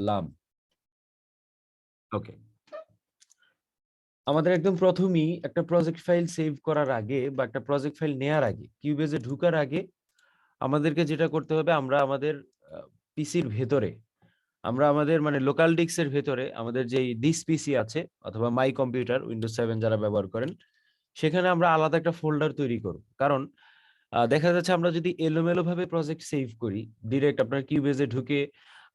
লাম। ওকে, আমাদের একদম প্রথমেই একটা প্রজেক্ট ফাইল সেভ করার আগে বা একটা প্রজেক্ট ফাইল নেয়ার আগে, কিউবেজে ঢুকার আগে আমাদেরকে যেটা করতে হবে, আমরা আমাদের পিসির ভেতরে, আমরা আমাদের মানে লোকাল ডিস্কের ভেতরে আমাদের যেই দিস পিসি আছে অথবা মাই কম্পিউটার উইন্ডোজ 7 যারা ব্যবহার করেন, সেখানে আমরা আলাদা একটা ফোল্ডার তৈরি করব। কারণ দেখা যাচ্ছে আমরা যদি এলোমেলো ভাবে প্রজেক্ট সেভ করি, ডিরেক্ট আপনার কিউবেজে ঢুকে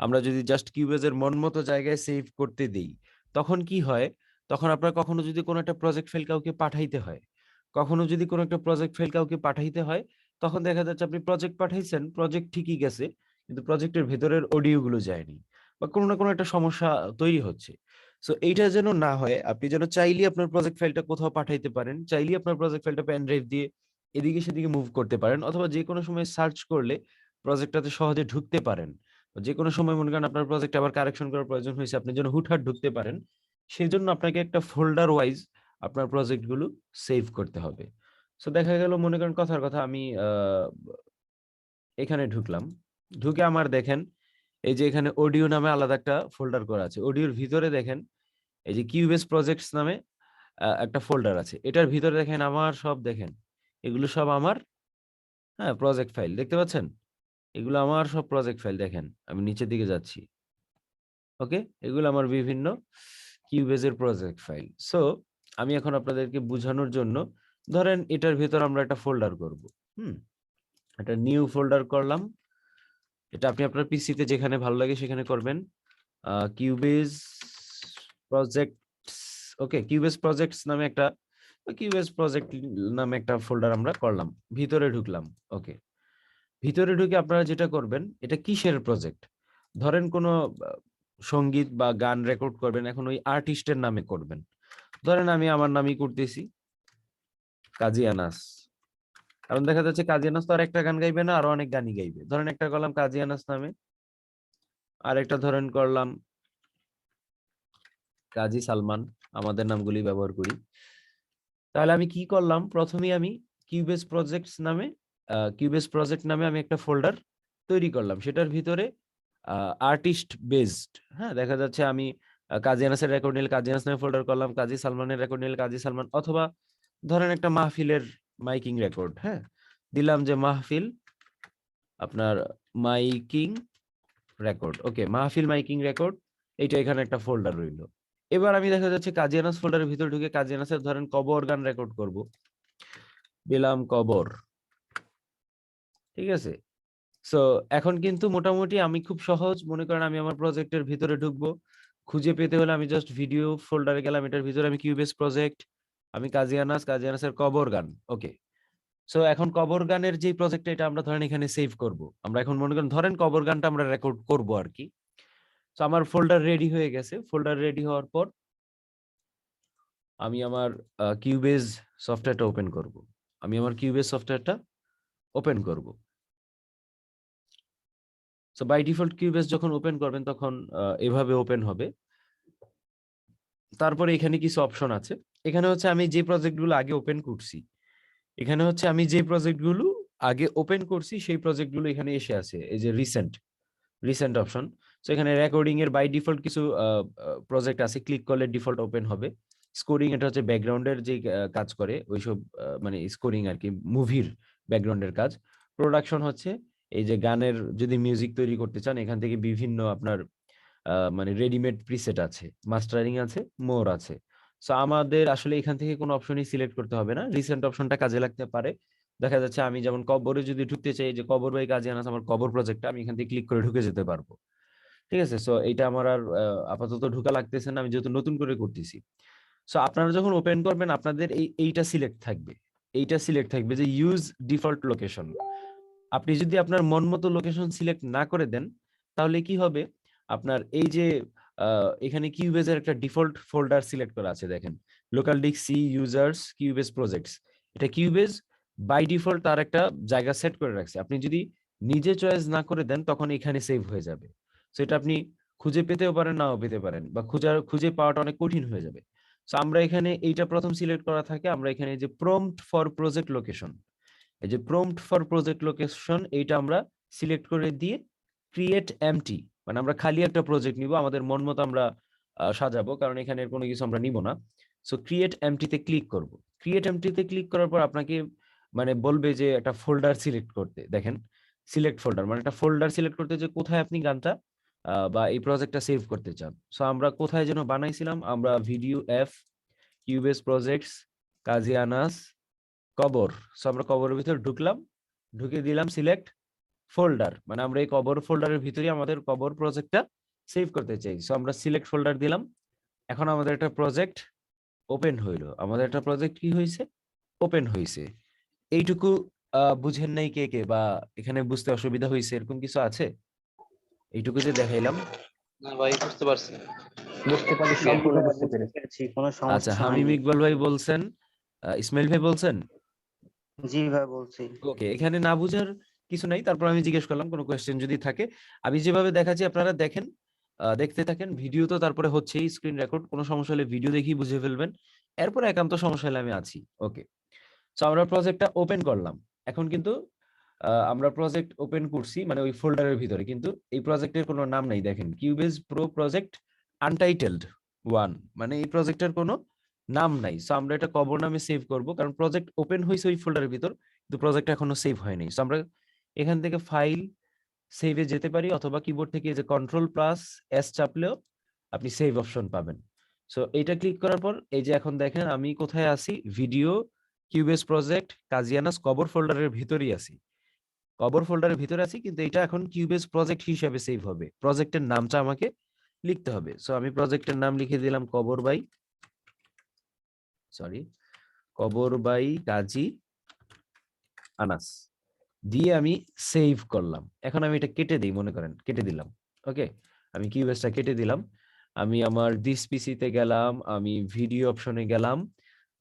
আমরা যদি জাস্ট কিউবেজের মন মতো জায়গায় সেভ করতে দেই, তখন কি হয়, তখন আপনার কখনো যদি কোনো একটা প্রজেক্ট ফাইল কাউকে পাঠাইতে হয়, কখনো যদি কোনো একটা প্রজেক্ট ফাইল কাউকে পাঠাইতে হয়, তখন দেখা যাচ্ছে আপনি প্রজেক্ট পাঠাইছেন, প্রজেক্ট ঠিকই গেছে, কিন্তু প্রজেক্টের ভেতরের অডিও গুলো যায়নি বা কোনো না কোনো একটা সমস্যা তৈরি হচ্ছে। সো এইটা যেন না হয়, আপনি যেন চাইলেই আপনার প্রজেক্ট ফাইলটা কোথাও পাঠাইতে পারেন, চাইলেই আপনার প্রজেক্ট ফাইলটা পেন ড্রাইভ দিয়ে এদিকে সেদিকে মুভ করতে পারেন, অথবা যেকোনো সময় সার্চ করলে প্রজেক্টটাতে সহজে ঢুকতে পারেন। যেকোনো সময় মনে করেন আপনার প্রজেক্টে আবার কারেকশন করার প্রয়োজন হয়েছে, আপনি যেন হুটহাট ঢুকতে পারেন, সেজন্য আপনাকে একটা ফোল্ডার ওয়াইজ আপনার প্রজেক্ট গুলো সেভ করতে হবে। সো দেখা গেল মনে করেন কথার কথা আমি এখানে ঢুকলাম, ঢুকে আমার দেখেন এই যে এখানে অডিও নামে আলাদা একটা ফোল্ডার করা আছে, অডিওর ভিতরে দেখেন এই যে কিউবেস প্রজেক্টস নামে একটা ফোল্ডার আছে, এটার ভিতরে দেখেন আমার সব দেখেন এগুলো সব আমার, হ্যাঁ, প্রজেক্ট ফাইল দেখতে পাচ্ছেন, এগুলো আমার সব প্রজেক্ট ফাইল। দেখেন আমি নিচের দিকে যাচ্ছি, ওকে, এগুলো আমার বিভিন্ন কিউবেজের প্রজেক্ট ফাইল। সো আমি এখন আপনাদেরকে বোঝানোর জন্য, ধরেন এটার ভিতর আমরা একটা ফোল্ডার করব, হুম, একটা নিউ ফোল্ডার করলাম, এটা আপনি আপনার পিসিতে যেখানে ভালো লাগে সেখানে করবেন, কিউবেজ প্রজেক্টস, ওকে, কিউবেজ প্রজেক্টস নামে একটা, কিউবেজ প্রজেক্ট নামে একটা ফোল্ডার আমরা করলাম, ভিতরে ঢুকলাম। ওকে, ভিতরে ঢুকে আপনারা যেটা করবেন, এটা কিসের প্রজেক্ট, ধরেন কোনো সঙ্গীত বা গান রেকর্ড করবেন, এখন ওই আর্টিস্টের নামে করবেন। ধরেন আমি আমার নামই করতেছি কাজী আনাস, কারণ দেখা যাচ্ছে কাজী আনাস তো আর একটা গান গাইবে না, আরো অনেক গানই গাইবে। ধরেন একটা করলাম কাজী আনাস নামে, আর একটা ধরেন করলাম কাজী সালমান, আমাদের নামগুলি ব্যবহার করি। তাহলে আমি কি করলাম, প্রথমেই আমি কিউবেজ প্রজেক্টস নামে, কিউবেজ প্রজেক্ট নামে আমি একটা ফোল্ডার তৈরি করলাম, সেটার ভিতরে আর্টিস্ট বেসড, হ্যাঁ, দেখা যাচ্ছে আমি কাজী আনাসের রেকর্ড নিলে কাজী আনাস নামে ফোল্ডার করলাম, কাজী সালমানের রেকর্ড নিলে কাজী সালমান, অথবা ধরেন একটা মাহফিলের মাইকিং রেকর্ড, হ্যাঁ, দিলাম যে মাহফিল আপনার মাইকিং রেকর্ড, ওকে, মাহফিল মাইকিং রেকর্ড, এইটা এখানে একটা ফোল্ডার রইলো। এবার আমি দেখা যাচ্ছে কাজী আনাস ফোল্ডারের ভিতরে ঢুকে কাজী আনাসের ধরেন কবর গান রেকর্ড করব, দিলাম কবর, ঠিক আছে। সো এখন কিন্তু মোটামুটি আমি খুব সহজ, মনে করেন আমি আমার প্রজেক্টের ভিতরে ঢুকবো, খুঁজে পেতে হলে আমি জাস্ট ভিডিও ফোল্ডারে গেলাম, এটার ভিতরে আমি কিউবেস প্রজেক্ট, আমি কাজী আনাস, কাজী আনাসের কবর গান, ওকে। সো এখন কবর গানের যে প্রজেক্ট, এটা আমরা ধরেন এখানে সেভ করব, আমরা এখন মনে করেন ধরেন কবর গানটা আমরা রেকর্ড করব আর কি। তো আমার ফোল্ডার রেডি হয়ে গেছে, ফোল্ডার রেডি হওয়ার পর আমি আমার কিউবেজ সফটওয়্যারটা ওপেন করব, আমি আমার কিউবেজ সফটওয়্যারটা ওপেন করব। সো বাই ডিফল্ট কিউবেজ যখন ওপেন করবেন তখন এভাবে ওপেন হবে। তারপরে এখানে কিছু অপশন আছে, এখানে হচ্ছে আমি যে প্রজেক্টগুলো আগে ওপেন করছি, এখানে হচ্ছে আমি যে প্রজেক্টগুলো আগে ওপেন করছি সেই প্রজেক্টগুলো এখানে এসে আছে, এই যে রিসেন্ট, রিসেন্ট অপশন। সো এখানে রেকর্ডিং এর বাই ডিফল্ট কিছু প্রজেক্ট আছে, ক্লিক করলে ডিফল্ট ওপেন হবে। স্কোরিং, এটা হচ্ছে ব্যাকগ্রাউন্ডের যে কাজ করে ওইসব, মানে স্কোরিং আর কি, মুভির ব্যাকগ্রাউন্ডের কাজ। প্রোডাকশন হচ্ছে এই যে গানের যদি মিউজিক তৈরি করতে চান, এখান থেকে বিভিন্ন আপনার মানে রেডিমেড প্রিসেট আছে, মাস্টারিং আছে, মোর আছে। সো আমাদের আসলে এখান থেকে কোনো অপশনই সিলেক্ট করতে হবে না, রিসেন্ট অপশনটা কাজে লাগতে পারে। দেখা যাচ্ছে আমি যেমন কবরে যদি ঢুকতে চাই, যে কবর বাই কাজী আনাস আমার কবর প্রজেক্টটা, আমি এখান থেকে ক্লিক করে ঢুকে যেতে পারবো, ঠিক আছে। সো এইটা আমার আর আপাতত ঢুকা লাগতেছে না, আমি যেহেতু নতুন করে করতেছি। সো আপনারা যখন ওপেন করবেন আপনাদের এইটা সিলেক্ট থাকবে, এইটা সিলেক্ট থাকবে যে ইউজ ডিফল্ট লোকেশন। আপনি যদি আপনার মন মতো লোকেশন সিলেক্ট না করে দেন, তাহলে কি হবে, আপনার এই যে এখানে কিউবেজের একটা ডিফল্ট ফোল্ডার সিলেক্ট করা আছে, দেখেন local disk C users Cubase projects, এটা কিউবেজ বাই ডিফল্ট তার একটা জায়গা সেট করে রাখছে, আপনি যদি নিজে চয়েস না করে দেন তখন এখানে সেভ হয়ে যাবে। সো এটা আপনি খুঁজে পেতেও পারেন, নাও পেতে পারেন, বা খুঁজে পাওয়াটা অনেক কঠিন হয়ে যাবে। সো আমরা এখানে এইটা প্রথম সিলেক্ট করা থাকে, আমরা এখানে যে প্রম্পট ফর প্রজেক্ট লোকেশন, এই যে প্রম্পট ফর প্রজেক্ট লোকেশন, এইটা আমরা সিলেক্ট করে দিয়ে ক্রিয়েট এমটি, মানে আমরা খালি একটা প্রজেক্ট নিব, আমাদের মন মতো আমরা সাজাবো, কারণ এখানে কোনো কিছু আমরা নিব না। সো ক্রিয়েট এমটিতে ক্লিক করব। ক্রিয়েট এমটিতে ক্লিক করার পর আপনাকে মানে বলবে যে একটা ফোল্ডার সিলেক্ট করতে। দেখেন সিলেক্ট ফোল্ডার, মানে একটা ফোল্ডার সিলেক্ট করতে, যে কোথায় আপনি গানটা বা এই প্রজেক্টটা সেভ করতে চান। সো আমরা কোথায় যেন বানাইছিলাম, আমরা ভিডিও এফ কিউবেস প্রজেক্টস কাজী আনাস কবর। সো আমরা কবরের ভিতরে ঢুকলাম, ঢুকে দিলাম সিলেক্ট ফোল্ডার, মানে আমরা এই কবর ফোল্ডারের ভিতরে আমাদের কবর প্রজেক্টটা সেভ করতে চাই। সো আমরা সিলেক্ট ফোল্ডার দিলাম। এখন আমাদের একটা প্রজেক্ট ওপেন হইলো, আমাদের একটা প্রজেক্ট কি হয়েছে, ওপেন হয়েছে। এইটুকু বুঝেন নাই কে কে, বা এখানে বুঝতে অসুবিধা হয়েছে এরকম কিছু আছে? এইটুকু যে দেখাইলাম। না ভাই, বুঝতে পারছি। বুঝতে পারি, জি সম্পূর্ণ ভাই, বুঝতে বুঝতে পেরেছি, কোনো আচ্ছা, সমস্যা হামিম হয়নি। ইকবাল ভাই বলছেন, ইসমাইল ভাই বলছেন। জি ভাই বলছি। ওকে, এখানে না বুঝার কিছু নাই, তারপর আমি জিজ্ঞেস করলাম কোনো কোয়েশ্চেন যদি থাকে। আমি যেভাবে দেখাচ্ছি আপনারা দেখেন, দেখতে থাকেন। ভিডিও তো তারপরে হচ্ছেই, স্ক্রিন রেকর্ড, কোনো সমস্যা হলে ভিডিও দেখি বুঝে ফেলবেন। এরপর একান্ত সমস্যা হলে আমি আছি। ওকে, সো আমরা প্রজেক্টটা ওপেন করলাম। এখন কিন্তু আমরা প্রজেক্ট ওপেন করছি মানে ওই ফোল্ডারের ভিতরে, কিন্তু এই প্রজেক্টের কোনো নাম নাই। দেখেন কিউবেজ প্রো প্রজেক্ট আনটাইটেলড 1, মানে এই প্রজেক্টের কোনো নাম নাই। সো আমরা এটা কবর নামে সেভ করব, কারণ প্রজেক্ট ওপেন হয়েছে ওই ফোল্ডারের ভিতর, কিন্তু প্রজেক্ট এখনো সেভ হয়নি। সো আমরা এখান থেকে ফাইল সেভে যেতে পারি, অথবা কিবোর্ড থেকে যে কন্ট্রোল প্লাস এস চাপলেও আপনি সেভ অপশন পাবেন। সো এটা ক্লিক করার পর এই যে এখন দেখেন আমি কোথায় আছি, ভিডিও কিউবেস প্রজেক্ট কাজিয়ানাস কবর ফোল্ডারের ভিতরেই আছি। কবর ফোল্ডারের ভিতরে আছি, কিন্তু এটা এখন কিউবেস প্রজেক্ট হিসেবে সেভ হবে। প্রজেক্টের নামটা আমাকে লিখতে হবে। সো আমি প্রজেক্টের নাম লিখে দিলাম কবর বাই কাজী আনাস, দিয়ে আমি সেভ করলাম। এখন আমি এটা কেটে দিই, মনে করেন কেটে দিলাম। ওকে, আমি কিউবেসটা কেটে দিলাম। আমি আমার দিস পিসিতে গেলাম, আমি ভিডিও অপশনে গেলাম,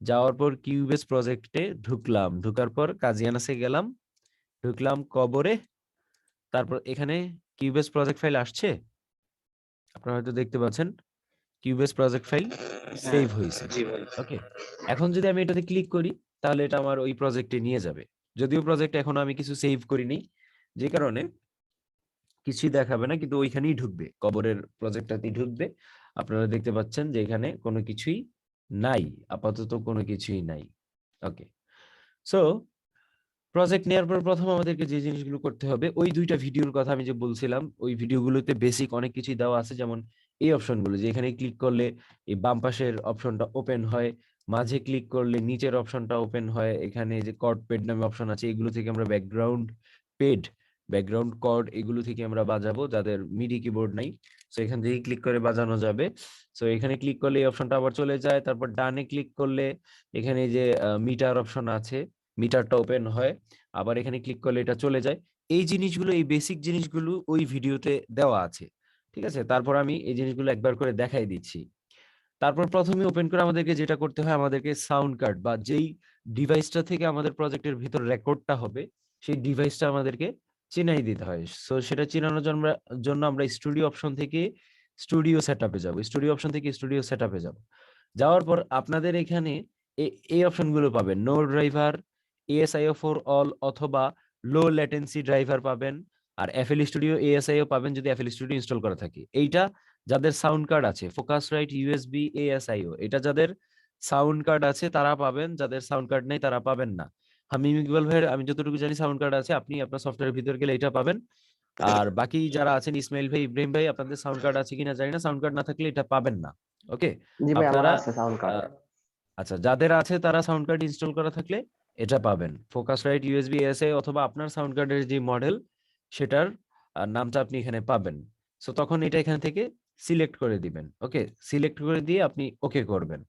যাওয়ার পর কিউবেস প্রজেক্টে ঢুকলাম, ঢুকার পর কাজী আনাসে গেলাম, ঢুকলাম কবরে। তারপর এখানে কিউবেস প্রজেক্ট ফাইল আসছে, আপনারা হয়তো দেখতে পাচ্ছেন কিউবেস প্রজেক্ট ফাইল সেভ হয়েছে। জি ভাই। ওকে, এখন যদি আমি এটাতে ক্লিক করি তাহলে এটা আমার ওই প্রজেক্টে নিয়ে যাবে। যদিও প্রজেক্ট এখনো আমি কিছু সেভ করিনি, যে কারণে কিছুই দেখাবে না, কিন্তু ওইখানেই ঢুকবে, কবরের প্রজেক্টটাতেই ঢুকবে। আপনারা দেখতে পাচ্ছেন যে এখানে কোনো কিছুই নাই, আপাতত কোনো কিছুই নাই। ওকে, সো প্রজেক্ট নেওয়ার পর প্রথম আমাদেরকে যে জিনিসগুলো করতে হবে, ওই দুইটা ভিডিওর কথা আমি যে বলছিলাম, ওই ভিডিওগুলোতে বেসিক অনেক কিছুই দেওয়া আছে। যেমন এই অপশনগুলো, যে এখানে ক্লিক করলে এই বাম পাশের অপশনটা ওপেন হয়, মাঝে ক্লিক করলে নিচের অপশনটা ওপেন হয়, এখানে যে কর্ড পেড নামে অপশন আছে, এগুলো থেকে আমরা পেড ব্যাকগ্রাউন্ড কর্ড এগুলো থেকে আমরা বাজাবো, যাদের মিডি কিবোর্ড নাই। সো এখান থেকে ক্লিক করে বাজানো যাবে। সো এখানে ক্লিক করলে এই অপশনটা আবার চলে যায়। তারপর ডানে ক্লিক করলে এখানে যে মিটার অপশন আছে, মিটারটা ওপেন হয়, আবার এখানে ক্লিক করলে এটা চলে যায়। এই জিনিসগুলো, এই বেসিক জিনিসগুলো ওই ভিডিওতে দেওয়া আছে। ঠিক আছে, তারপর আমি এই জিনিসগুলো একবার করে দেখাই দিচ্ছি। তারপর প্রথমে ওপেন করে আমাদেরকে যেটা করতে হয়, আমাদেরকে সাউন্ড কার্ড বা যেই ডিভাইসটা থেকে আমাদের প্রজেক্টের ভিতর রেকর্ডটা হবে, সেই ডিভাইসটা আমাদেরকে চিনাই দিতে হয়। সো সেটা চিনানোর জন্য আমরা স্টুডিও অপশন থেকে স্টুডিও সেটআপে যাব, স্টুডিও অপশন থেকে স্টুডিও সেটআপে যাব। যাওয়ার পর আপনাদের এখানে এই অপশনগুলো পাবেন, নো ড্রাইভার, এএসআইও ফর অল অথবা লো ল্যাটেন্সি ড্রাইভার পাবেন, আর এফএল স্টুডিও এএসআইও পাবেন যদি এফএল স্টুডিও ইনস্টল করা থাকে। এইটা যাদের সাউন্ড কার্ড আছে, ফোকাস রাইট ইউএসবি এএসআইও, এটা যাদের সাউন্ড কার্ড আছে তারা পাবেন, যাদের সাউন্ড কার্ড নেই তারা পাবেন না। হামিম ইকবাল ভাইয়ের আমি যতটুকু জানি সাউন্ড কার্ড আছে, আপনি আপনার সফটওয়্যারের ভিতর গেলে এটা পাবেন। আর বাকি যারা আছেন, ইসমাইল ভাই, ইব্রাহিম ভাই, আপনাদের সাউন্ড কার্ড আছে কিনা জানি না, সাউন্ড কার্ড না থাকলে এটা পাবেন না। ওকে, জি ভাই, আমার আপনারা আছে সাউন্ড কার্ড। আচ্ছা, যাদের আছে তারা সাউন্ড কার্ড ইনস্টল করা থাকলে এটা পাবেন, ফোকাস রাইট ইউএসবি এএসআই, অথবা আপনার সাউন্ড কার্ডের যে মডেল সেটার নামটা আপনি এখানে পাবেন। সো তখন এটা এখান থেকে সিলেক্ট করে দিবেন। ওকে, সিলেক্ট করে দিয়ে আপনি ওকে করবেন।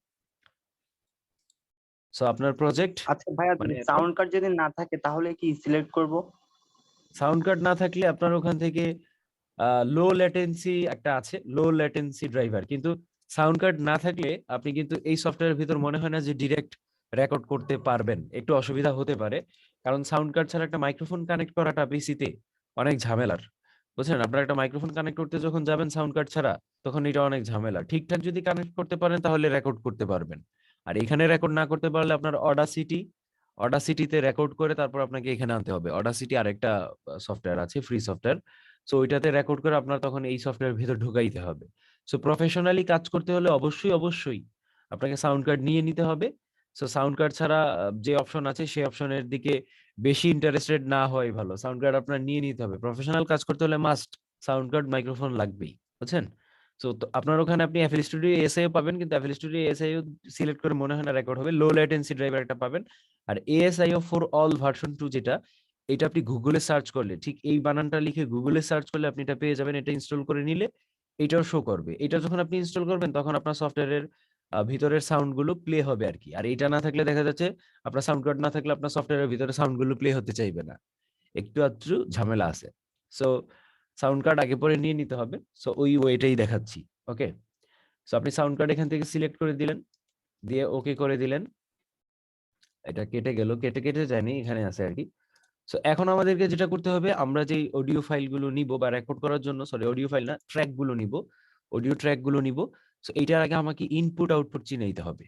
সো আপনার প্রজেক্ট আচ্ছা ভাইয়া, মানে সাউন্ড কার্ড যদি না থাকে তাহলে কি সিলেক্ট করব? সাউন্ড কার্ড না থাকলে আপনার ওখান থেকে লো ল্যাটেন্সি একটা আছে, লো ল্যাটেন্সি ড্রাইভার, কিন্তু সাউন্ড কার্ড না থাকলে আপনি কিন্তু এই সফটওয়্যারের ভিতর মনে হয় না যে ডিরেক্ট রেকর্ড করতে পারবেন, একটু অসুবিধা হতে পারে। কারণ সাউন্ড কার্ড ছাড়া একটা মাইক্রোফোন কানেক্ট করাটা পিসিতে অনেক ঝামেলার, বুঝছেন? আপনার একটা মাইক্রোফোন কানেক্ট করতে যখন যাবেন সাউন্ড কার্ড ছাড়া, তখন এটা অনেক ঝামেলা। ঠিকঠাক যদি কানেক্ট করতে পারেন তাহলে রেকর্ড করতে পারবেন। আর এখানে রেকর্ড না করতে পারলে আপনার অডাসিটিতে রেকর্ড করে তারপর আপনাকে এখানে আনতে হবে। অডাসিটি আরেকটা সফটওয়্যার আছে, ফ্রি সফটওয়্যার, সো ওইটাতে রেকর্ড করে আপনার তখন এই সফটওয়্যার ভিতর ঢুকাইতে হবে। সো প্রফেশনালি কাজ করতে হলে অবশ্যই আপনাকে সাউন্ড কার্ড নিয়ে নিতে হবে। সো সাউন্ড কার্ড ছাড়া যে অপশন আছে সেই অপশনের দিকে বেশি ইন্টারেস্টেড না হয় ভালো। সাউন্ড কার্ড আপনার নিয়ে নিতে হবে। প্রফেশনাল কাজ করতে হলে মাস্ট সাউন্ড কার্ড, মাইক্রোফোন লাগবেই, বুঝছেন? সো আপনার ওখানে আপনি FL Studio এসআইও পাবেন, কিন্তু FL Studio এসআইও সিলেক্ট করে মনে হয় না রেকর্ড হবে। লো লেটেন্সি ড্রাইভার একটা পাবেন। আর ASIO ফর অল ভার্সন 2 যেটা, এটা আপনি গুগলে সার্চ করলে, ঠিক এই বানানটা লিখে গুগলে সার্চ করলে আপনি এটা পেয়ে যাবেন। এটা ইনস্টল করে নিলে এটাও শো করবে। এটা যখন আপনি ইনস্টল করবেন তখন আপনার সফটওয়্যারের ভিতরের সাউন্ড গুলো প্লে হবে আর কি। আর এটা না থাকলে দেখা যাচ্ছে, আপনার সাউন্ড কার্ড না থাকলে আপনার সফটওয়্যারের ভিতরে সাউন্ড গুলো প্লে হতে চাইবে না। একটু আধটু ঝামেলা আছে। সো সাউন্ড কার্ড আগে পরে নিয়ে নিতে হবে। সো ওই ওয়েটাই দেখাচ্ছি। ওকে, সো আপনি সাউন্ড কার্ড এখান থেকে সিলেক্ট করে দিলেন, দিয়ে ওকে করে দিলেন। এটা কেটে গেল, কেটে কেটে যায়নি, এখানে আছে আর কি। সো এখন আমাদেরকে যেটা করতে হবে, আমরা যেই অডিও ফাইলগুলো নিব বা রেকর্ড করার জন্য, সরি অডিও ফাইল না, ট্র্যাক গুলো নিব, অডিও ট্র্যাক গুলো নিব। সো এইটার আগে আমাকে ইনপুট আউটপুট চিনাইতে হবে।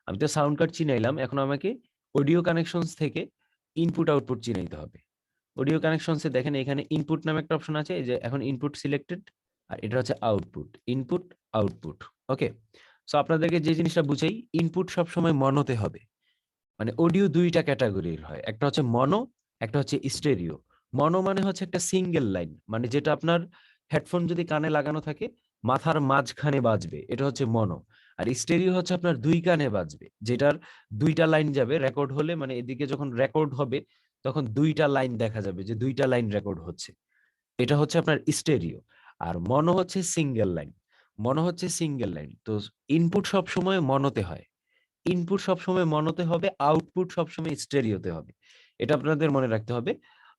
আমি তো সাউন্ড কার্ড চিনাইলাম, এখন আমাকে অডিও কানেকশনস থেকে ইনপুট আউটপুট চিনাইতে হবে। অডিও কানেকশনসে দেখেন এখানে ইনপুট নামে একটা অপশন আছে, এই যে এখন ইনপুট সিলেক্টেড, আর এটা হচ্ছে আউটপুট, ইনপুট আউটপুট। ওকে, সো আপনাদেরকে যে জিনিসটা বুঝাই, ইনপুট সবসময় মনোতে হবে। মানে অডিও দুইটা ক্যাটাগরির হয়, একটা হচ্ছে মনো, একটা হচ্ছে স্টেরিও। মনো মানে হচ্ছে একটা সিঙ্গেল লাইন, মানে যেটা আপনার হেডফোন যদি কানে লাগানো থাকে মাথার মাঝখানে বাজবে, এটা হচ্ছে মনো। আর স্টেরিও হচ্ছে আপনার দুই কানে বাজবে, যেটার দুইটা লাইন যাবে রেকর্ড হলে, মানে এদিকে যখন রেকর্ড হবে তখন দুইটা লাইন দেখা যাবে যে দুইটা লাইন রেকর্ড হচ্ছে, এটা হচ্ছে আপনার স্টেরিও। আর মনো হচ্ছে সিঙ্গেল লাইন, মনো হচ্ছে সিঙ্গেল লাইন। তো ইনপুট সব সময় মনোতে হয়, ইনপুট সবসময় মনোতে হবে, আউটপুট সবসময় স্টেরিওতে হবে। এটা আপনাদের মনে রাখতে হবে।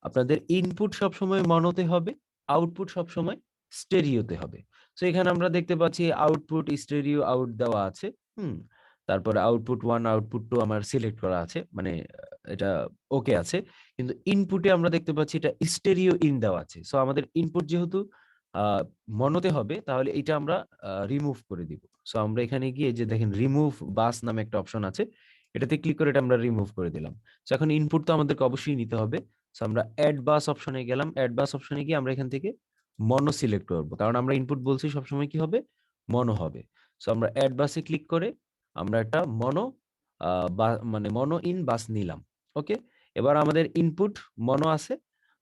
আপনাদের ইনপুট সবসময় মনোতে হবে, আউটপুট সবসময় স্টেরিওতে হবে। তো এখানে আমরা দেখতে পাচ্ছি আউটপুট স্টেরিও আউট দেওয়া আছে। হুম, তারপরে আউটপুট 1 আউটপুট 2 আমার সিলেক্ট করা আছে, মানে এটা ওকে আছে। কিন্তু ইনপুটে আমরা দেখতে পাচ্ছি এটা স্টেরিও ইন দেওয়া আছে। সো আমাদের ইনপুট যেহেতু মনোতে হবে, তাহলে এটা আমরা রিমুভ করে দিব। সো আমরা এখানে গিয়ে যে দেখেন রিমুভ বাস নামে একটা অপশন আছে, এটাতে ক্লিক করে এটা আমরা রিমুভ করে দিলাম। সো এখন ইনপুট তো আমাদেরকে অবশ্যই নিতে হবে। সো আমরা অ্যাড বাস অপশনে গেলাম, অ্যাড বাস অপশনে গিয়ে আমরা এখান থেকে মনো সিলেক্ট করব, কারণ আমরা ইনপুট বলছি সবসময় কি হবে, মনো হবে। সো আমরা অ্যাড বাসে ক্লিক করে আমরা একটা মনো মানে মনো ইন বাস নিলাম। ওকে, এবার আমাদের ইনপুট মনো আছে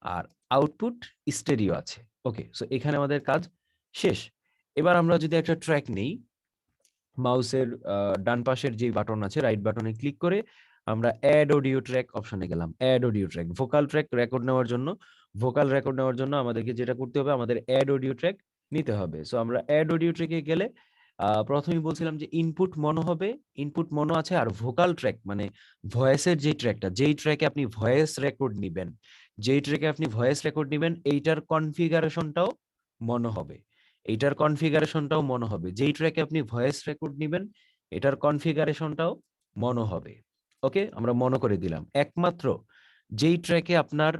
আর আউটপুট স্টেরিও আছে। ওকে, সো এখানে আমাদের কাজ শেষ। এবার আমরা যদি একটা ট্র্যাক নেই, মাউসের ডান পাশের যে বাটন আছে রাইট বাটনে ক্লিক করে আমরা অ্যাড অডিও ট্র্যাক অপশনে গেলাম। Add audio track, vocal track record নেওয়ার জন্য, ভোকাল রেকর্ড নেওয়ার জন্য আমাদেরকে যেটা করতে হবে, আমাদের অ্যাড অডিও ট্র্যাক নিতে হবে। সো আমরা অ্যাড অডিও ট্র্যাকে গেলে প্রথমেই বলছিলাম যে ইনপুট মনো হবে, ইনপুট মনো আছে, আর ভোকাল ট্র্যাক মানে ভয়েসের যে ট্র্যাকটা, যেই ট্র্যাকে আপনি ভয়েস রেকর্ড নিবেন, যেই ট্র্যাকে আপনি ভয়েস রেকর্ড নিবেন, এইটার কনফিগারেশনটাও মনো হবে, এইটার কনফিগারেশনটাও মনো হবে। যেই ট্র্যাকে আপনি ভয়েস রেকর্ড নিবেন এটার কনফিগারেশনটাও মনো হবে। ওকে, আমরা মনো করে দিলাম। একমাত্র যেই ট্র্যাকে আপনার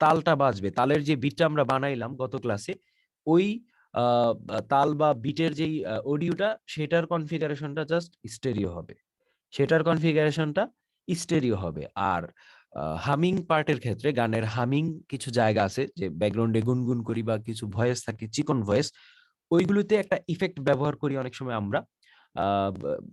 তালটা বাজবে, তালের যে বিটটা আমরা বানাইলাম গত ক্লাসে, ওই তাল বা বিটের যেই অডিওটা, সেটার কনফিগারেশনটা জাস্ট স্টেরিও হবে, সেটার কনফিগারেশনটা স্টেরিও হবে। আর হামিং পার্টের ক্ষেত্রে, গানের হামিং কিছু জায়গা আছে যে ব্যাকগ্রাউন্ডে গুনগুন করি বা কিছু ভয়েস থাকে, চিকন ভয়েস, ওইগুলোতে একটা ইফেক্ট ব্যবহার করি অনেক সময় আমরা।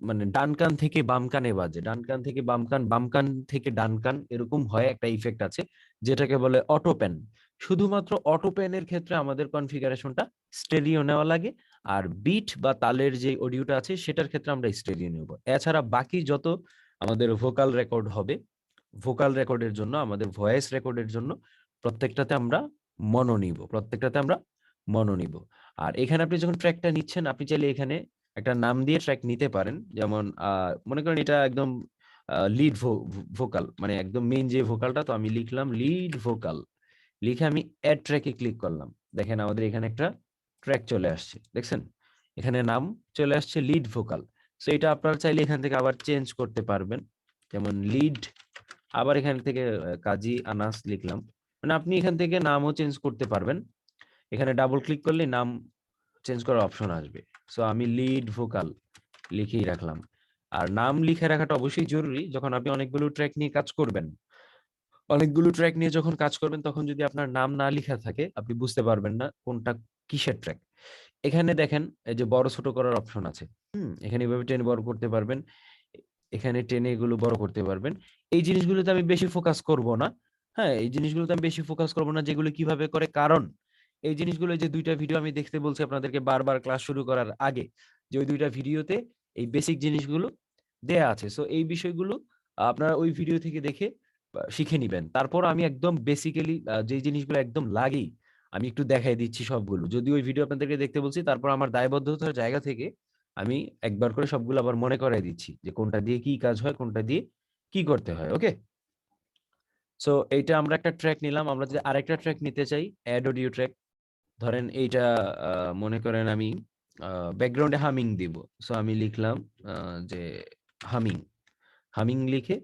মানে ডান কান থেকে বাম কানে বাজে, ডান কান থেকে বাম কান, বাম কান থেকে ডান কান, এরকম হয় একটা ইফেক্ট আছে যেটাকে বলে অটো প্যান। শুধুমাত্র অটো প্যানের ক্ষেত্রে আমাদের কনফিগারেশনটা স্টেরিও নেওয়া লাগে, আর বিট বা তালের যে অডিওটা আছে সেটার ক্ষেত্রে আমরা স্টেরিও নেব। এছাড়া বাকি যত আমাদের ভোকাল রেকর্ড হবে, ভোকাল রেকর্ডের জন্য, আমাদের ভয়েস রেকর্ডের জন্য প্রত্যেকটাতে আমরা মনো নিব, প্রত্যেকটাতে আমরা মনো নিব। আর এখানে আপনি যখন ট্র্যাকটা নিচ্ছেন, আপনি চাইলে এখানে একটা নাম দিয়ে ট্র্যাক নিতে পারেন। যেমন মনে করেন এটা একদম লিড ভোকাল, মানে একদম মেইন যে ভোকালটা, তো আমি লিখলাম লিড ভোকাল, লিখে আমি অ্যাড ট্র্যাকে ক্লিক করলাম। দেখেন আমাদের এখানে একটা ট্র্যাক চলে আসছে, দেখছেন এখানে নাম চলে আসছে লিড ভোকাল। সো এটা আপনারা চাইলে এখান থেকে আবার চেঞ্জ করতে পারবেন, যেমন লিড, আবার এখান থেকে কাজী আনাস লিখলাম, মানে আপনি এখান থেকে নামও চেঞ্জ করতে পারবেন। এখানে ডাবল ক্লিক করলে নাম চেঞ্জ করার অপশন আসবে। সো আমি লিড ভোকাল লিখেই রাখলাম। আর নাম লিখে রাখাটা অবশ্যই জরুরি যখন আপনি অনেকগুলো ট্র্যাক নিয়ে কাজ করবেন। অনেকগুলো ট্র্যাক নিয়ে যখন কাজ করবেন তখন যদি আপনার নাম না লেখা থাকে আপনি বুঝতে পারবেন না কোনটা কিসের ট্র্যাক। এখানে দেখেন এই যে বড় ছোট করার অপশন আছে। এখানে এভাবে টেনে বড় করতে পারবেন, এখানে টেনে এগুলো বড় করতে পারবেন। এই জিনিসগুলোতে আমি বেশি ফোকাস করব না। হ্যাঁ, এই জিনিসগুলোতে আমি বেশি ফোকাস করব না যেগুলো কিভাবে করে, কারণ এই জিনিসগুলো যে দুইটা ভিডিও আমি দেখতে বলছি আপনাদেরকে বারবার ক্লাস শুরু করার আগে, যে ওই দুইটা ভিডিওতে এই বেসিক জিনিসগুলো দেয়া আছে। সো এই বিষয়গুলো আপনারা ওই ভিডিও থেকে দেখে শিখে নিবেন। তারপর আমি একদম বেসিক্যালি যে জিনিসগুলো একদম লাগেই আমি একটু দেখাই দিচ্ছি সবগুলো। যদি ওই ভিডিও আপনাদেরকে দেখতে বলছি তারপর আমার দায়বদ্ধতার জায়গা থেকে আমি একবার করে সবগুলো আবার মনে করাই দিচ্ছি যে কোনটা দিয়ে কি কাজ হয়, কোনটা দিয়ে কি করতে হয়। ওকে, সো এইটা আমরা একটা ট্র্যাক নিলাম। আমরা যদি আরেকটা ট্র্যাক নিতে চাই, অ্যাড অডিও ট্র্যাক, ধরেন এইটা মনে করেন আমি ব্যাকগ্রাউন্ডে হামিং দিব। সো আমি লিখলাম যে হামিং, হামিং লিখে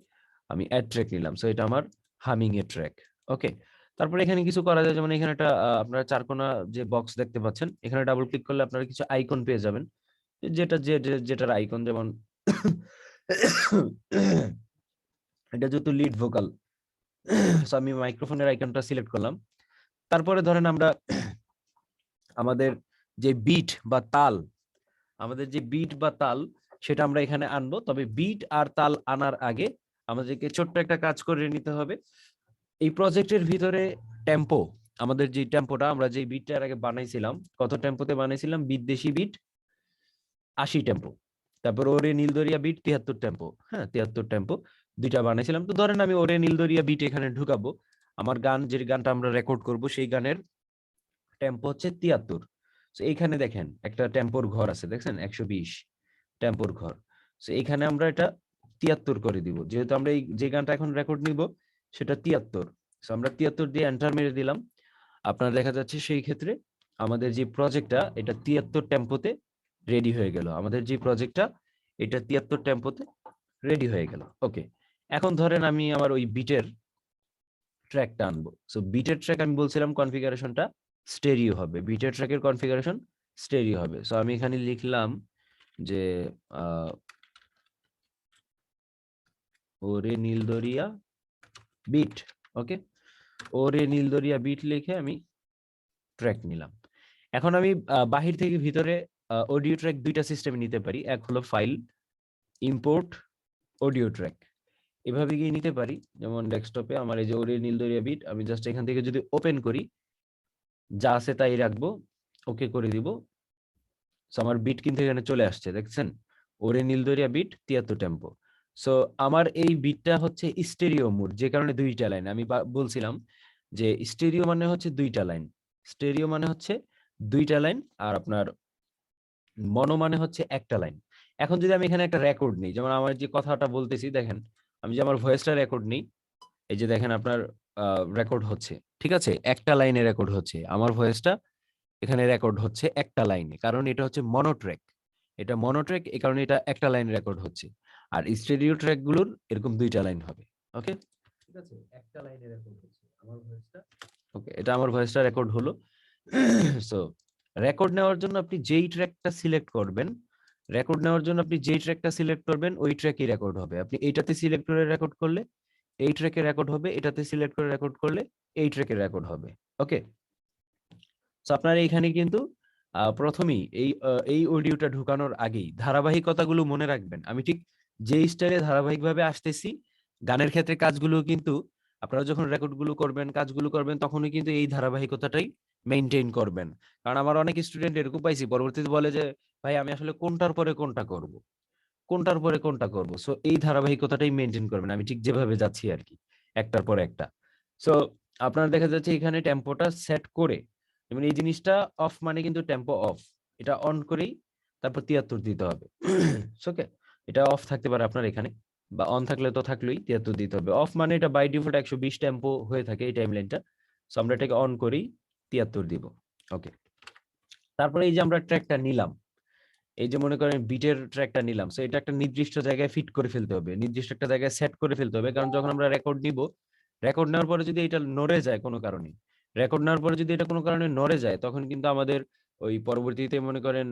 আমি অ্যাড ট্র্যাক নিলাম। সো এটা আমার হামিং এর ট্র্যাক। ওকে, তারপরে এখানে কিছু করা যায়, যেমন এখানে একটা আপনারা চারকোনা যে বক্স দেখতে পাচ্ছেন, এখানে ডাবল ক্লিক করলে আপনারা কিছু আইকন পেয়ে যাবেন, যেটার আইকন, যেমন এটা যেহেতু লিড ভোকাল, সো আমি মাইক্রোফোনের আইকনটা সিলেক্ট করলাম। তারপরে ধরেন আমরা আমাদের যে বিট বা তাল, আমাদের যে বিট বা তাল সেটা আমরা এখানে আনবো। তবে বিট আর তাল আনার আগে আমাদেরকে ছোট্ট একটা কাজ করে নিতে হবে। এই প্রজেক্টের ভিতরে টেম্পো, আমাদের যে টেম্পোটা আমরা যে বিটটার আগে বানাইছিলাম, কত টেম্পোতে বানাইছিলাম, বিদেশি বিট 80 টেম্পো, তারপর ওরে নীলদরিয়া বিট 73 টেম্পো। হ্যাঁ, 73 টেম্পো দুইটা বানাইছিলাম। তো ধরেন আমি ওরে নীলদরিয়া বিট এখানে ঢুকাবো। আমার গান, যে গানটা আমরা রেকর্ড করব সেই গানের টেম্পো হচ্ছে 73। তো এইখানে দেখেন একটা টেম্পোর ঘর আছে, দেখছেন 120 টেম্পোর ঘর। তো এখানে আমরা এটা 73 করে দিব, যেহেতু আমরা এই যে গানটা এখন রেকর্ড নিব সেটা 73। তো আমরা 73 দিয়ে এন্টার মেরে দিলাম। আপনার দেখা যাচ্ছে সেই ক্ষেত্রে আমাদের যে প্রজেক্টটা এটা 73 টেম্পোতে রেডি হয়ে গেল। আমাদের যে প্রজেক্টটা এটা 73 টেম্পোতে রেডি হয়ে গেল। ওকে, এখন ধরেন আমি আমার ওই বিটের ট্র্যাকটা আনবো। সো বিটের ট্র্যাক আমি বলছিলাম কনফিগারেশনটা স্টেরিও হবে, বিটের ট্র্যাকের কনফিগারেশন স্টেরিও হবে। সো আমি এখানে লিখলাম যে ওরে নীলদরিয়া বিট। ওকে, ওরে নীলদরিয়া বিট লিখে আমি ট্র্যাক নিলাম। এখন আমি বাহির থেকে ভিতরে অডিও ট্র্যাক দুইটা সিস্টেমে নিতে পারি। এক হলো ফাইল ইম্পোর্ট অডিও ট্র্যাক, এভাবে গিয়ে নিতে পারি। যেমন ডেস্কটপে আমার এই যে ওরে নীলদরিয়া বিট, আমি জাস্ট এখান থেকে যদি ওপেন করি, যা আছে তাই রাখবো, ওকে করে দিব। সো আমার বিট কিন্তু এখানে চলে আসছে, দেখছেন, ওরে নীলদরিয়া বিট 73 টেম্পো। সো আমার এই বিটটা হচ্ছে স্টেরিও মোড, যে কারণে দুইটা লাইন। আমি বলছিলাম যে স্টেরিও মানে হচ্ছে দুইটা লাইন, স্টেরিও মানে হচ্ছে দুইটা লাইন, আর আপনার মনো মানে হচ্ছে একটা লাইন। এখন যদি আমি এখানে একটা রেকর্ড নিই, যেমন আমার যে কথাটা বলতেছি, দেখেন আমি যে আমার ভয়েসটা রেকর্ড নিই, এই যে দেখেন আপনার রেকর্ড হচ্ছে, ঠিক আছে, একটা লাইনে রেকর্ড হচ্ছে আমার ভয়েসটা, এখানে রেকর্ড হচ্ছে একটা লাইনে, কারণ এটা হচ্ছে মনোট্র্যাক। এটা মনোট্র্যাক, এই কারণে এটা একটা লাইন রেকর্ড হচ্ছে। আর স্টেরিও ট্র্যাক গুলোর এরকম দুইটা লাইন হবে। ওকে, ঠিক আছে, একটা লাইনে রেকর্ড হচ্ছে আমার ভয়েসটা। ওকে, এটা আমার ভয়েসটা রেকর্ড হলো। সো রেকর্ড নেওয়ার জন্য আপনি যেই ট্র্যাকটা সিলেক্ট করবেন, রেকর্ড নেওয়ার জন্য আপনি যেই ট্র্যাকটা সিলেক্ট করবেন ওই ট্র্যাকই রেকর্ড হবে। আপনি এইটাতে সিলেক্ট করে রেকর্ড করলে এই ট্র্যাকে রেকর্ড হবে, এটাতে সিলেক্ট করে রেকর্ড করলে এই ট্র্যাকে রেকর্ড হবে। ওকে, সো আপনার এইখানে কিন্তু প্রথমেই এই অডিওটা ঢুকানোর আগেই ধারাবাহিকতাগুলো মনে রাখবেন। আমি ঠিক যে স্টাইলে ধারাবাহিকভাবে আসতেছি গানের ক্ষেত্রে কাজগুলো কিন্তু আপনারা যখন রেকর্ডগুলো করবেন, কাজগুলো করবেন, তখনই কিন্তু এই ধারাবাহিকতাটাই মেইনটেইন করবেন। কারণ আমার অনেক স্টুডেন্ট এরকম পাইছি পরবর্তীতে বলে যে ভাই আমি আসলে কোনটার পরে কোনটা করব, কোনটার পরে কোনটা করব। সো এই ধারাবাহিকতাটাই মেইনটেইন করবেন, আমি ঠিক যেভাবে যাচ্ছি আর কি, একটার পর একটা। সো আপনার দেখা যাচ্ছে এখানে টেম্পোটা সেট করে, যেমন এই জিনিসটা অফ মানে কিন্তু টেম্পো অফ, এটা অন করেই তারপর 73 দিতে হবে। ওকে, এটা অফ থাকতে পারে আপনার এখানে, বা অন থাকলে তো থাকলেই 73 দিতে হবে। অফ মানে এটা বাই ডিফল্ট 120 টেম্পো হয়ে থাকে এই টাইমলাইনটা। সো আমরা এটাকে অন করেই 73 দিব। ওকে, তারপরে এই যে আমরা ট্র্যাকটা নিলাম, এই যে মনে করেন বিটের ট্র্যাকটা নিলাম, সো এটা একটা নির্দিষ্ট জায়গায় ফিট করে ফেলতে হবে, নির্দিষ্ট একটা জায়গায় সেট করে ফেলতে হবে। কারণ যখন আমরা রেকর্ড নিব, রেকর্ড নেওয়ার পরে যদি এটা নড়ে যায় কোনো কারণে, রেকর্ড নেওয়ার পরে যদি এটা কোনো কারণে নড়ে যায়, তখন কিন্তু আমাদের ওই পরবর্তীতে মনে করেন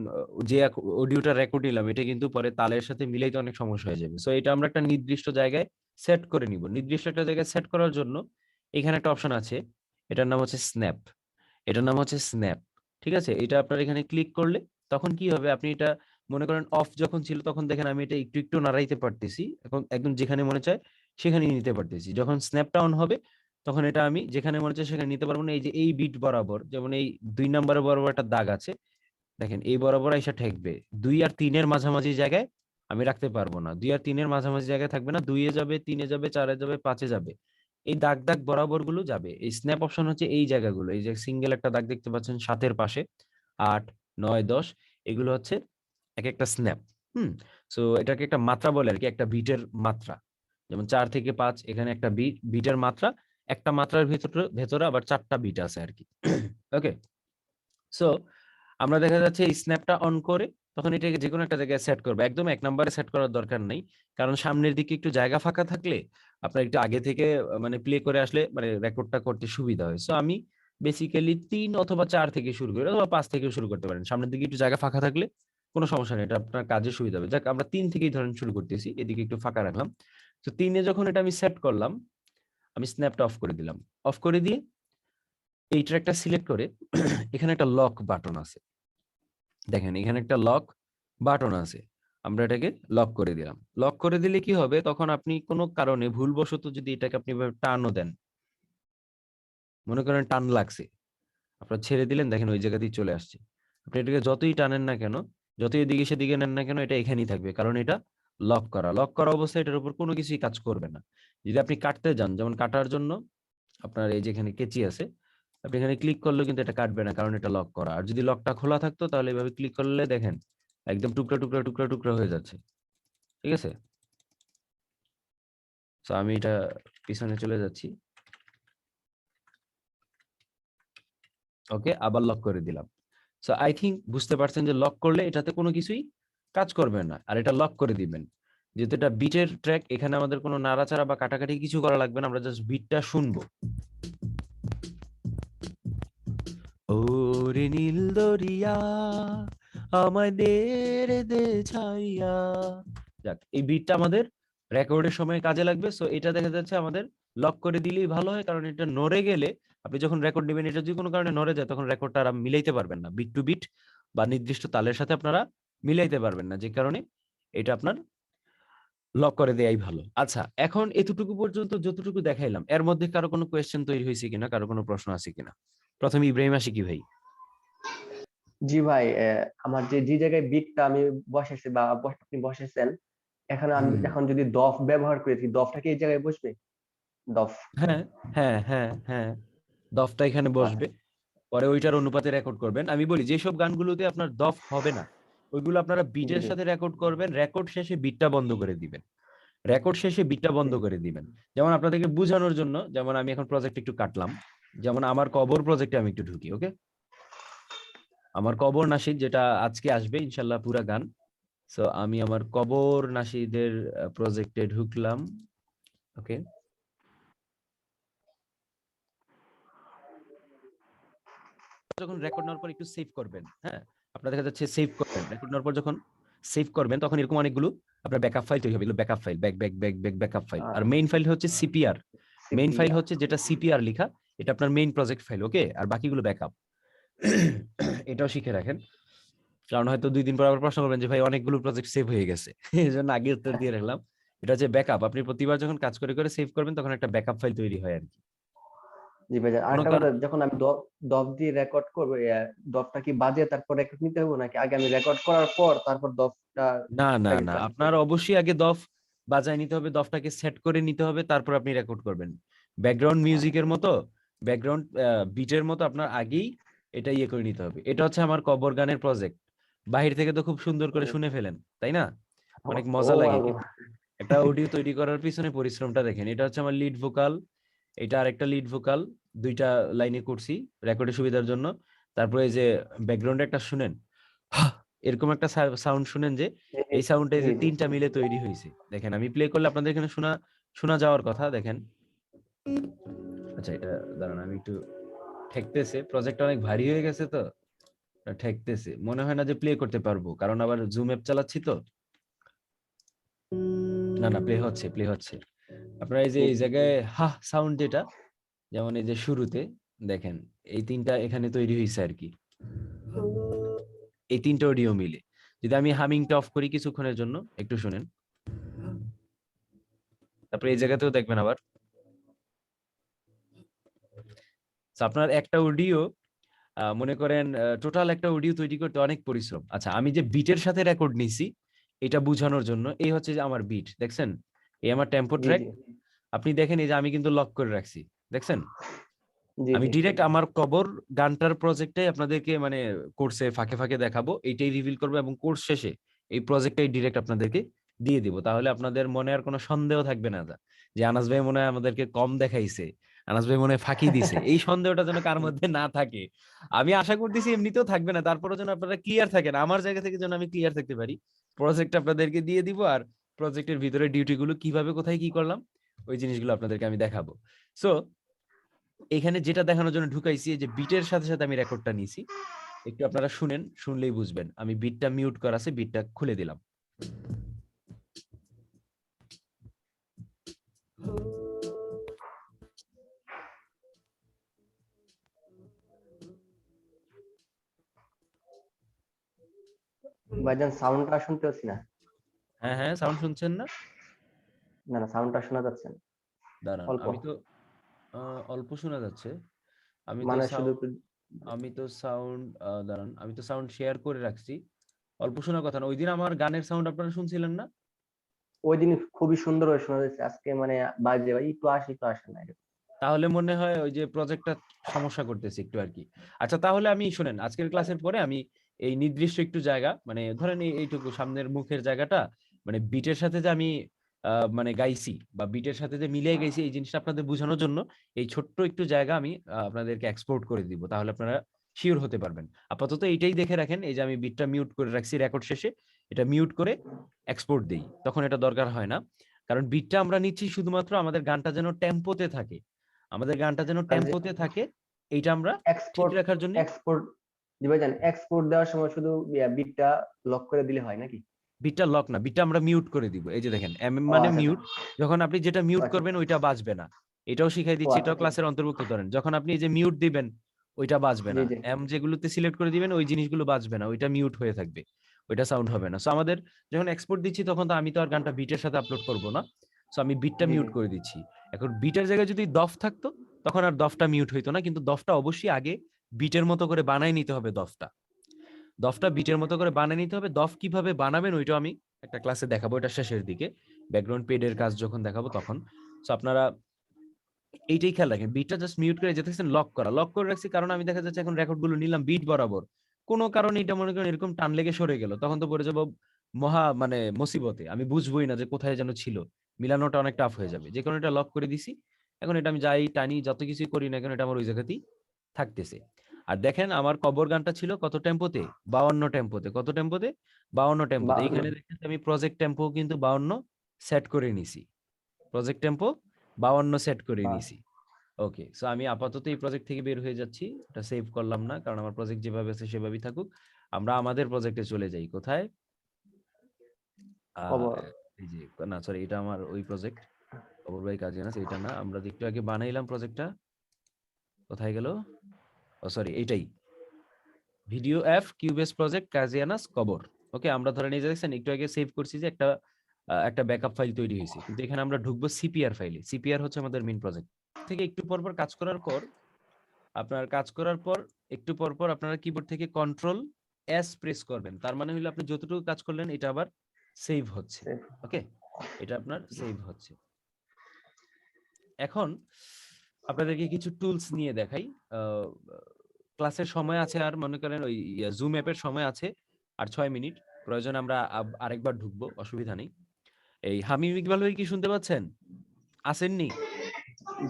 যে অডিওটা রেকর্ড নিলাম এটা কিন্তু পরে তালের সাথে মিলাইতে অনেক সমস্যা হয়ে যাবে। সো এটা আমরা একটা নির্দিষ্ট জায়গায় সেট করে নিব। নির্দিষ্ট একটা জায়গায় সেট করার জন্য এখানে একটা অপশন আছে, এটার নাম হচ্ছে স্ন্যাপ। এটার নাম হচ্ছে স্ন্যাপ। ঠিক আছে, এটা আপনার এখানে ক্লিক করলে তখন কি হবে, আপনি এটা মনে করেন অফ যখন ছিল তখন দেখেন আমি এটা একটু একটু নাড়াইতে পারতেছি, এখন একদম যেখানে মনে চায় সেখানেই নিতে পারতেছি। যখন স্ন্যাপটা অন হবে তখন এটা আমি যেখানে মনে চায় সেখানে নিতে পারবো না। এই যে এই বিট বরাবর, যেমন এই 2 নম্বরের বরাবর একটা দাগ আছে, দেখেন এই বরাবর আইসা ঠেকবে। 2 আর 3-এর মাঝামাঝি জায়গায় আমি রাখতে পারবো না, 2 আর 3-এর মাঝামাঝি জায়গায় থাকবে না, 2-এ যাবে, 3-এ যাবে, 4-এ যাবে, 5-এ যাবে, এই দাগ দাগ বরাবর গুলো যাবে। এই স্ন্যাপ অপশন হচ্ছে এই জায়গাগুলো, এই যে সিঙ্গেল একটা দাগ দেখতে পাচ্ছেন 7-এর পাশে, 8, 9, 10, এগুলো হচ্ছে এক একটা স্ন্যাপ। হুম। সো এটাকে একটা মাত্রা বলে আর কি, একটা বিটের মাত্রা। যেমন 4 থেকে 5 এখানে একটা বিটের মাত্রা, একটা মাত্রার ভেতরে ভেতরে আবার 4টা বিট আছে আর কি। ওকে। সো আমরা দেখা যাচ্ছে এই স্ন্যাপটা অন করে তখন এটাকে যে কোনো একটা জায়গায় সেট করবো, একদম 1 নম্বরে সেট করার দরকার নেই, কারণ সামনের দিকে একটু জায়গা ফাঁকা থাকলে আপনার একটু আগে থেকে মানে প্লে করে আসলে মানে রেকর্ডটা করতে সুবিধা হয়। সো আমি বেসিক্যালি 3 অথবা 4 থেকে শুরু করি, অথবা 5 থেকে শুরু করতে পারেন, সামনের দিকে একটু জায়গা ফাঁকা থাকলে কোনো সমস্যা নেই, এটা আপনার কাজে সুবিধা হবে। যাক, আমরা 3 থেকেই ধরেন শুরু করতেছি, এদিকে একটু ফাঁকা রাখলাম। তো 3-এ যখন এটা আমি সেট করলাম, আমি স্ন্যাপটা অফ করে দিলাম। অফ করে দিয়ে এই ট্র্যাকটা সিলেক্ট করে এখানে একটা লক বাটন আছে, দেখেন এখানে একটা লক বাটন আছে, আমরা এটাকে লক করে দিলাম। লক করে দিলে কি হবে, তখন আপনি কোনো কারণে ভুলবশত যদি এটাকে আপনি এভাবে টানও দেন, মনে করেন টান লাগছে, আপনার ছেড়ে দিলেন, দেখেন ওই জায়গাতেই চলে আসছে। আপনি এটাকে যতই টানেন না কেন, যতই এদিকে সেদিকে নেন না কেন, এটা এখানেই থাকবে, কারণ এটা লক করা। লক করা অবস্থায় এটার উপর কোনো কিছুই কাজ করবে না। যদি আপনি কাটতে যান, যেমন কাটার জন্য আপনার এই যেখানে কেচি আছে, আপনি এখানে ক্লিক করলেও কিন্তু এটা কাটবে না, কারণ এটা লক করা। আর যদি লকটা খোলা থাকতো তাহলে এভাবে ক্লিক করলে দেখেন একদম টুকরা টুকরা টুকরা টুকরা হয়ে যাচ্ছে। ঠিক আছে, তো আমি এটা পিছনে চলে যাচ্ছি। ওকে, আবার লক করে দিলাম। সো আই থিঙ্ক বুঝতে পারছেন যে লক করলে এটাতে কোনো কিছুই কাজ করবে না, আর এটা লক করে দিবেন। যেহেতু এটা বিটের ট্র্যাক, এখানে আমাদের কোনো নাড়াচাড়া বা কাটাকাটি কিছু করা লাগবে না, আমরা জাস্ট বিটটা শুনবো। ওরে নীল দরিয়া আমায় দে রে দে ছাইয়া। যাক, এই বিটটা আমাদের রেকর্ডের সময় কাজে লাগবে। সো এটা দেখা যাচ্ছে আমাদের লক করে দিলেই ভালো হয়, কারণ এটা নড়ে গেলে আপনি যখন রেকর্ড নেবেন, এটা যদি কোনো কারণে নড়ে যায় তখন রেকর্ডটা আর মিলাইতে পারবেন না, বিট টু বিট বা নির্দিষ্ট তালের সাথে আপনারা মিলাইতে পারবেন না, যে কারণে এটা আপনার লক করে দেয়াই ভালো। আচ্ছা, এখন এতটুকু পর্যন্ত যতটুকু দেখাইলাম, এর মধ্যে কারো কোনো কোয়েশ্চেন তৈরি হয়েছে কিনা, কারো কোনো প্রশ্ন আছে কিনা? প্রথমে ইব্রাহিম আশিকি ভাই। জি ভাই, আমার যে জায়গায় বিটটা আমি বসাইছি বা আপনি বসাইছেন, এখানে আমি হুম। এখন যদি ডফ ব্যবহার করি, কি ডফটা কি এই জায়গায় বসবে? ডফ। হ্যাঁ, হ্যাঁ, হ্যাঁ, হ্যাঁ, দফটা এখানে বসবে, পরে ওইটার অনুপাতে রেকর্ড করবেন। আমি বলি যেসব গানগুলোতে আপনার দফ হবে না, ওইগুলো আপনারা জি বিটের জি সাথে রেকর্ড করবেন, রেকর্ড শেষে বিটটা বন্ধ করে দিবেন, রেকর্ড শেষে বিটটা জি বন্ধ করে দিবেন। যেমন আপনাদেরকে বোঝানোর জন্য, যেমন আমি এখন প্রজেক্ট একটু কাটলাম, যেমন আমার কবর প্রজেক্টে আমি একটু ঢুকি। ওকে, আমার কবর নাশিদ যেটা আজকে আসবে ইনশাল্লাহ পুরা গান। সো আমি আমার কবর নাশিদের প্রজেক্টে ঢুকলাম। ওকে, যখন রেকর্ড নেওয়ার পর একটু সেভ করবেন, হ্যাঁ, আপনার দেখা যাচ্ছে সেভ করবেন, রেকর্ড নেওয়ার পর যখন সেভ করবেন তখন এরকম অনেকগুলো আপনার ব্যাকআপ ফাইল তৈরি হবে, এগুলো backup file, back back back back backup file. আর মেইন ফাইল হচ্ছে সিপিআর, মেইন ফাইল সিপিআর। হচ্ছে যেটা সিপিআর লেখা, এটা আপনার মেইন প্রজেক্ট ফাইল। ওকে, আর বাকিগুলো ব্যাকআপ। এটাও শিখে রাখেন, কারণ হয়তো 2 দিন পর আবার প্রশ্ন করবেন যে ভাই অনেকগুলো প্রজেক্ট সেভ হয়ে গেছে, এই জন্য আগে উত্তর দিয়ে রাখলাম। এটা হচ্ছে ব্যাকআপ, আপনি প্রতিবার যখন কাজ করে করে সেভ করবেন তখন একটা ব্যাকআপ ফাইল তৈরি হয় আর কি। জি ভাই, কোনো আরেকটা কারণ কথা, যখন আমি ডফ দিয়ে রেকর্ড করবো, ডফটা কি বাজে তারপর রেকর্ড নিতে হবে, নাকি আগে আমি রেকর্ড করার পর তারপর ডফটা না, না, আগে না, কাজ আপনার করবো? অবশ্যই আগে দফ বাজায় নিতে হবে, দফটাকে সেট করে নিতে হবে, তারপর আপনি রেকর্ড করবেন। ব্যাকগ্রাউন্ড মিউজিকের মতো, ব্যাকগ্রাউন্ড বিটের মতো আপনার আগেই এটা ইয়ে করে নিতে হবে। এটা হচ্ছে আমার কবর গানের প্রজেক্ট। বাহির থেকে তো খুব সুন্দর করে শুনে ফেলেন, তাই না? অনেক ও মজা লাগে, আল্লাহ। কিন্তু একটা অডিও তৈরি করার পিছনে পরিশ্রমটা দেখেন। এটা হচ্ছে আমার লিড ভোকাল, এটা আরেকটা লিড ভোকাল, 2টা লাইনে করছি রেকর্ডের সুবিধার জন্য। তারপরে এই যে ব্যাকগ্রাউন্ডে একটা শুনেন, হাহ, এরকম একটা সাউন্ড শুনেন, যে জি এই সাউন্ডটা জি যে জি। 3টা মিলে তৈরি হয়েছে। দেখেন আমি প্লে করলে আপনাদের এখানে শোনা শোনা যাওয়ার কথা, দেখেন। আচ্ছা, এটা দাঁড়ান, আমি একটু ঠেকতেছে, প্রজেক্টটা অনেক ভারী হয়ে গেছে তো ঠেকতেছে, মনে হয় না যে প্লে করতে পারবো, কারণ আবার জুম অ্যাপ চালাচ্ছি তো। না, না, প্লে হচ্ছে, প্লে হচ্ছে। আপনারা এই যে এই জায়গায় হা সাউন্ড যেটা, যেমন এই যে শুরুতে দেখেন এই তিনটা এখানে তৈরি হয়েছে আর কি, এই তিনটা অডিও মিলে। যদি আমি হামিংটা অফ করি কিছুক্ষণের জন্য, একটু শুনেন, তারপরে এই জায়গাতেও দেখবেন আবার। So, আপনার একটা অডিও মনে করেন টোটাল একটা অডিও তৈরি করতে অনেক পরিশ্রম। আচ্ছা, আমি যে বিটের সাথে রেকর্ড নিছি এটা বোঝানোর জন্য, এই হচ্ছে যে আমার বিট, দেখছেন এই আমার টেম্পো জি ট্র্যাক। জি আপনি দেখেন এই যে আমি কিন্তু লক করে রাখছি, দেখছেন। জি আমি জি ডিরেক্ট আমার কবর গানটার প্রজেক্টটাই আপনাদেরকে মানে কোর্সে ফাঁকে ফাঁকে দেখাবো, এইটাই রিভিল করবো, এবং কোর্স শেষে এই প্রজেক্টটাই ডিরেক্ট আপনাদেরকে দিয়ে দিব। তাহলে আপনাদের মনে আর কোনো সন্দেহ থাকবে না যে আনাস ভাই মনে হয় আমাদেরকে কম দেখাইছে, আনাস ভাই মনে হয় ফাঁকি দিছে, এই সন্দেহটা যেন কার মধ্যে না থাকে। আমি আশা করতেছি এমনিতেও থাকবে না, তারপরে যেন আপনারা ক্লিয়ার থাকেন, আমার জায়গা থেকে যেন আমি ক্লিয়ার থাকতে পারি। প্রজেক্ট আপনাদেরকে দিয়ে দিব, আর প্রজেক্টের ভিতরে ডিউটি গুলো কিভাবে কোথায় কি করলাম ওই জিনিসগুলো আপনাদেরকে আমি দেখাবো। সো এখানে যেটা দেখানোর জন্য ঢুকাইছি, যে বিটের সাথে সাথে আমি রেকর্ডটা নিছি, একটু আপনারা শুনেন, শুনলেই বুঝবেন। আমি বিটটা মিউট করা আছে, বিটটা খুলে দিলাম। ভাইজান সাউন্ডটা শুনতে পাচ্ছি না। হ্যাঁ হ্যাঁ, সাউন্ড শুনছেন না? না না, সাউন্ডটা শোনা যাচ্ছে না, দাঁড়ান, অল্প। আমি তো অল্প শোনা যাচ্ছে। আমি তো মানে শুধু সাউন্ড একটু আমি তো সাউন্ড দাঁড়ান, আমি তো সাউন্ড শেয়ার করে রাখছি। অল্প শোনার কথা না, ওই দিন আমার গানের সাউন্ড আপনারা শুনছিলেন না? ওই দিন খুবই সুন্দর হয়ে শোনা যাচ্ছে, আজকে মানে বাজে ভাই একটু আসে না এরকম। তাহলে মনে হয় ওই যে প্রজেক্টটা সমস্যা করতেছে একটু আর কি। আচ্ছা, তাহলে আমি শুনেন, আজকের ক্লাসের পরে আমি এই নির্দিষ্ট একটু জায়গা, মানে ধরেন এইটুকু সামনের মুখের জায়গাটা, মানে বিটের সাথে যে আমি মানে গাইছি বা বিটের সাথে যে মিলিয়ে গাইছি, এই জিনিসটা আপনাদের বোঝানোর জন্য এই ছোট্ট একটু জায়গা আমি আপনাদেরকে এক্সপোর্ট করে দিব, তাহলে আপনারা শিওর হতে পারবেন। আপাতত এইটাই দেখে রাখেন, এই যে আমি বিটটা মিউট করে রাখছি, রেকর্ড শেষে এটা মিউট করে এক্সপোর্ট দেই, তখন এটা দরকার হয় না। কারণ বিটটা আমরা নিচ্ছি শুধুমাত্র আমাদের গানটা যেন টেম্পোতে থাকে, আমাদের গানটা যেন আর যে টেম্পোতে থাকে, এইটা আমরা ঠিক এক্সপোর্ট রাখার জন্য। এক্সপোর্ট জি ভাইজান, এক্সপোর্ট দেওয়ার সময় শুধু বিটটা লক করে দিলে হয় নাকি? বিটটা লক না, বিটটা আমরা মিউট করে দিব। এই যে দেখেন এমএম ও মানে আচ্ছা আচ্ছা। মিউট, যখন আপনি যেটা ও মিউট আচ্ছা করবেন ওইটা বাজবে না। এটাও শিখাই ও দিচ্ছি, আচ্ছা এটাও ঠিক ক্লাসের অন্তর্ভুক্ত। ধরেন যখন আপনি এই যে মিউট দিবেন ওইটা বাজবে জি না, জি এম যেগুলোতে সিলেক্ট করে দিবেন ওই জিনিসগুলো বাজবে না, ওইটা মিউট হয়ে থাকবে, ওইটা সাউন্ড হবে না। সো আমাদের যখন এক্সপোর্ট দিচ্ছি তখন তো আমি তো আর গানটা বিটের সাথে আপলোড করব না, সো আমি বিটটা জি জি মিউট করে দিচ্ছি। এখন বিটের জায়গায় যদি দফ থাকতো তখন আর দফটা মিউট হইতো না, কিন্তু দফটা অবশ্যই আগে বিটের মতো করে বানাই নিতে হবে। দফটা বিটের মতো করে বানিয়ে নিতে হবে। দফ কিভাবে বানাবেন ওইটা আমি একটা ক্লাসে দেখাবো, এটা শেষের দিকে ব্যাকগ্রাউন্ড পেডের কাজ যখন দেখাবো তখন। সো আপনারা এইটাই খেয়াল রাখেন, বিটটা জাস্ট মিউট করে যেতেছেন, লক করে রাখছি, কারণ আমি দেখা যাচ্ছে এখন রেকর্ড গুলো নিলাম বিট বরাবর, কোনো কারণে এটা মনে করেন এরকম টান লেগে সরে গেল, তখন তো পড়ে যাবো মহা মানে মুসিবতে, আমি বুঝবোই না যে কোথায় যেন ছিল, মিলানোটা অনেক টাফ হয়ে যাবে। যে কারণে এটা লক করে দিছি। এখন এটা আমি যাই টানি যত কিছুই করি না কেন, এটা আমার ওই জায়গাতেই থাকতেছে। আর দেখেন আমার কবর গানটা ছিল কত টেম্পোতে, 52 টেম্পোতে। কত টেম্পোতে? 52 টেম্পোতে। 52 এখানে দেখেন আমি প্রজেক্ট টেম্পো কিন্তু 52 সেট করে নিছি, প্রজেক্ট টেম্পো 52 সেট করে বাহ, নিছি। ওকে, সো আমি আপাতত এই প্রজেক্ট থেকে বের হয়ে যাচ্ছি, এটা সেভ করলাম না, কারণ আমার প্রজেক্ট যেভাবে আছে সেভাবেই থাকুক। আমরা আমাদের প্রজেক্টে চলে যাই, কোথায়? আহ, খবর। এই যে, না সরি, এটা আমার ওই প্রজেক্ট খবর ভাই কাজে না, এটা না, আমরা যে একটু আগে বানাইলাম প্রজেক্টটা, কোথায় গেল? ও সরি, এইটাই, ভিডিও এফ কিউবেস প্রজেক্ট কাজিয়ানাস কবর। ওকে, আমরা ধরে নিয়ে যাচ্ছেন একটু আগে সেভ করছি যে একটা ব্যাকআপ ফাইল তৈরি হয়েছে, কিন্তু এখানে আমরা ঢুকবো সিপিআর ফাইলে। সিপিআর হচ্ছে আমাদের মেইন প্রজেক্ট থেকে। একটু পর পর কাজ করার পর একটু পর পর আপনারা কিবোর্ড থেকে কন্ট্রোল এস প্রেস করবেন, তার মানে হলো আপনি যতটুকু কাজ করলেন এটা আবার সেভ হচ্ছে। ওকে, এটা আপনার সেভ হচ্ছে। এখন আপনাদেরকে কিছু টুলস নিয়ে দেখাই। ক্লাসের সময় আছে আর মনে করেন ওই জুম অ্যাপের সময় আছে আর 6 মিনিট, প্রয়োজন আমরা আরেকবার ঢুকবো, অসুবিধা নেই। এই হামিম ইকবাল ভাই কি শুনতে পাচ্ছেন? আসেননি?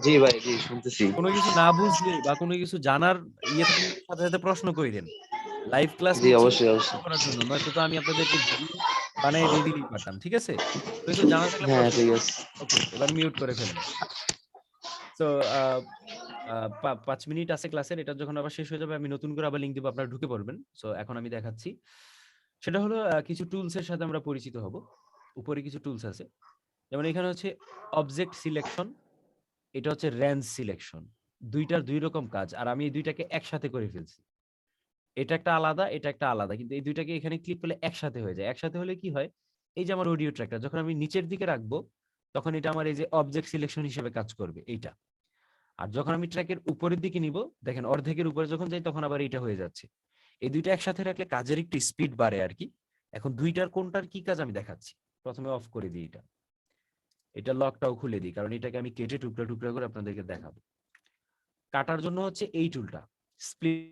জি ভাই, জি শুনতেছি। কোনো কিছু না বুঝলে বা কোনো কিছু জানার ইয়ে থাকলে সাথে সাথে প্রশ্ন কইরেন। লাইভ ক্লাস জি নিচ্ছি অবশ্যই প্রশ্ন অবশ্যই। করার জন্য, নয়তো তো আমি আপনাদেরকে ভিডিও বানাই দিয়ে দিলেই পারতাম, ঠিক আছে? তো কিছু জানা থাকলে হ্যাঁ প্রশ্ন ঠিক করেন। আছে। ওকে, এবার মিউট করে ফেলেন। তো 5 মিনিট আছে ক্লাসের, এটা যখন আবার শেষ হয়ে যাবে আমি নতুন করে আবার লিংক দিব, আপনারা ঢুকে পড়বেন। সো এখন আমি দেখাচ্ছি, সেটা হলো কিছু টুলস এর সাথে আমরা পরিচিত হব। উপরে কিছু টুলস আছে, যেমন এখানে হচ্ছে অবজেক্ট সিলেকশন, এটা হচ্ছে রেঞ্জ সিলেকশন, দুইটার দুই রকম কাজ, আর আমি এই দুইটাকে একসাথে করে ফেলছি। এটা একটা আলাদা, এটা একটা আলাদা, কিন্তু এই দুইটাকে এখানে ক্লিক করলে একসাথে হয়ে যায়। একসাথে হলে কি হয়, এই যে আমার অডিও ট্র্যাকটা যখন আমি নিচের দিকে রাখবো, তখন এটা আমার এই যে অবজেক্ট সিলেকশন হিসেবে কাজ করবে এইটা। আর যখন আমি ট্র্যাকের উপরের দিকে নিব, দেখেন অর্ধেকের উপরে যখন যাই তখন আবার এটা হয়ে যাচ্ছে। এই দুইটা একসাথে রাখলে কাজের একটু স্পিড বাড়ে আর কি। এখন দুইটার কোনটার কি কাজ আমি দেখাচ্ছি। প্রথমে অফ করে দিই এটা, এটা লকটাও খুলে দিই, কারণ এটাকে আমি কেটে টুকরা টুকরা করে আপনাদেরকে দেখাবো। কাটার জন্য হচ্ছে এই টুলটা, স্প্লিট